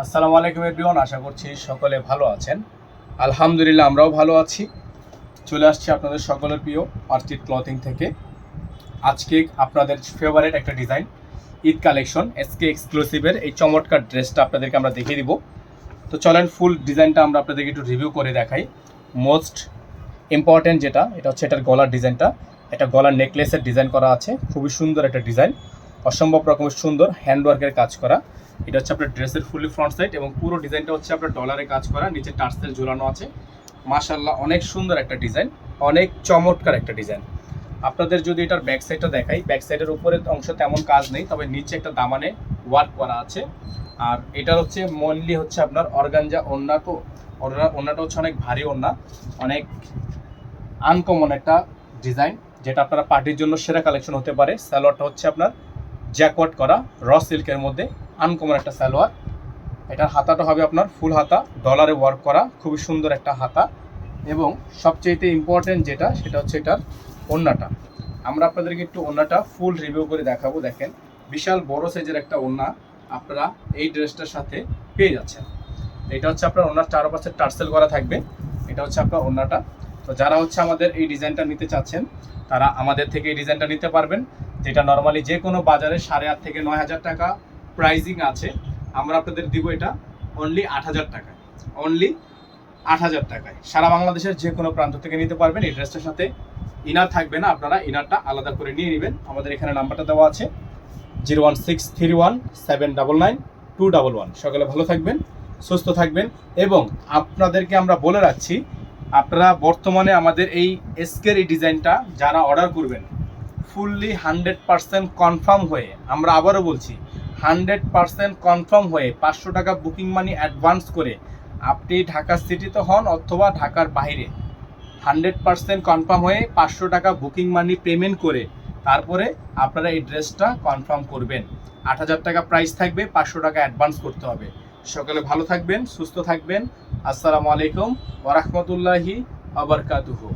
আসসালামু আলাইকুম এভরিওয়ান, আশা করছি সকলে ভালো আছেন। আলহামদুলিল্লাহ আমরাও ভালো আছি। চলে আসছি আপনাদের সকলের প্রিয় অর্চিড ক্লথিং থেকে। আজকে আপনাদের ফেভারিট একটা ডিজাইন ঈদ কালেকশন এসকে এক্সক্লুসিভের এই চমৎকার ড্রেসটা আপনাদেরকে আমরা দেখিয়ে দিব। তো চলেন ফুল ডিজাইনটা আমরা আপনাদেরকে একটু রিভিউ করে দেখাই। মোস্ট ইম্পর্টেন্ট যেটা, এটা হচ্ছে এটার গলার ডিজাইনটা। এটা গলার নেকলেসের ডিজাইন করা আছে, খুবই সুন্দর একটা ডিজাইন, অসম্ভব রকমের সুন্দর হ্যান্ডওয়ার্কের কাজ করা। এটা হচ্ছে আপনার ড্রেসের ফুলি ফ্রন্ট সাইড এবং পুরো ডিজাইনটা হচ্ছে আপনার ডলারে কাজ করা, নিচে টার্সেল ঝুলানো আছে। মাশাআল্লাহ অনেক সুন্দর একটা ডিজাইন, অনেক চমৎকার একটা ডিজাইন। আপনাদের যদি এটার ব্যাক সাইডটা দেখাই, ব্যাক সাইডের উপরের অংশ তেমন কাজ নেই, তবে নিচে একটা দামানে ওয়ার্ক করা আছে। আর এটার হচ্ছে মেনলি হচ্ছে আপনার অর্গানজা ওড়না। তো ওড়নাটা হচ্ছে অনেক ভারী ওড়না, অনেক আনকমন একটা ডিজাইন, যেটা আপনারা পার্টির জন্য সেরা কালেকশন হতে পারে। সালোয়ারটা হচ্ছে আপনার জ্যাকওয়ার্ড করা র সিল্কের মধ্যে, আনকমন একটা সালোয়ার। এটার হাতাটা হবে আপনার ফুল হাতা, ডলারে ওয়ার্ক করা, খুবই সুন্দর একটা হাতা। এবং সবচেয়ে ইম্পর্টেন্ট যেটা, সেটা হচ্ছে এটার ওড়নাটা। আমরা আপনাদেরকে একটু ওড়নাটা ফুল রিভিউ করে দেখাবো। দেখেন, বিশাল বড় সাইজের একটা ওড়না আপনারা এই ড্রেসটার সাথে পেয়ে যাচ্ছেন। এটা হচ্ছে আপনার ওড়নার চারপাশে টার্সেল করা থাকবে। এটা হচ্ছে আপনার ওড়নাটা। তো যারা হচ্ছে আমাদের এই ডিজাইনটা নিতে চাচ্ছেন, তারা আমাদের থেকে এই ডিজাইনটা নিতে পারবেন, যেটা নর্মালি যে কোনো বাজারে 8,500 থেকে 9,000 টাকা প্রাইজিং আছে। আমরা আপনাদের দিব এটা অনলি 8,000 টাকায়, অনলি 8,000 টাকায়। সারা বাংলাদেশের যে কোনো প্রান্ত থেকে নিতে পারবেন। এই ড্রেসটার সাথে ইনার থাকবে না, আপনারা ইনারটা আলাদা করে নিয়ে নেবেন। আমাদের এখানে নাম্বারটা দেওয়া আছে 01631799211। সকালে ভালো থাকবেন, সুস্থ থাকবেন। এবং আপনাদেরকে আমরা বলে রাখছি, আপনারা বর্তমানে আমাদের এই এসকের এই ডিজাইনটা যারা অর্ডার করবেন, ফুললি 100% কনফার্ম হয়ে, আমরা আবারও বলছি 100% কনফার্ম হয়ে 500 টাকা বুকিং মানি অ্যাডভান্স করে আপনি ঢাকা সিটিতে হন অথবা ঢাকার বাইরে, 100% কনফার্ম হয়ে 500 টাকা বুকিং মানি পেমেন্ট করে তারপরে আপনারা এই ড্রেসটা কনফার্ম করবেন। 8,000 টাকা প্রাইস থাকবে, 500 টাকা অ্যাডভান্স করতে হবে। সকালে ভালো থাকবেন, সুস্থ থাকবেন। আসসালামু আলাইকুম ওয়া রাহমাতুল্লাহি ওয়া বারাকাতুহু।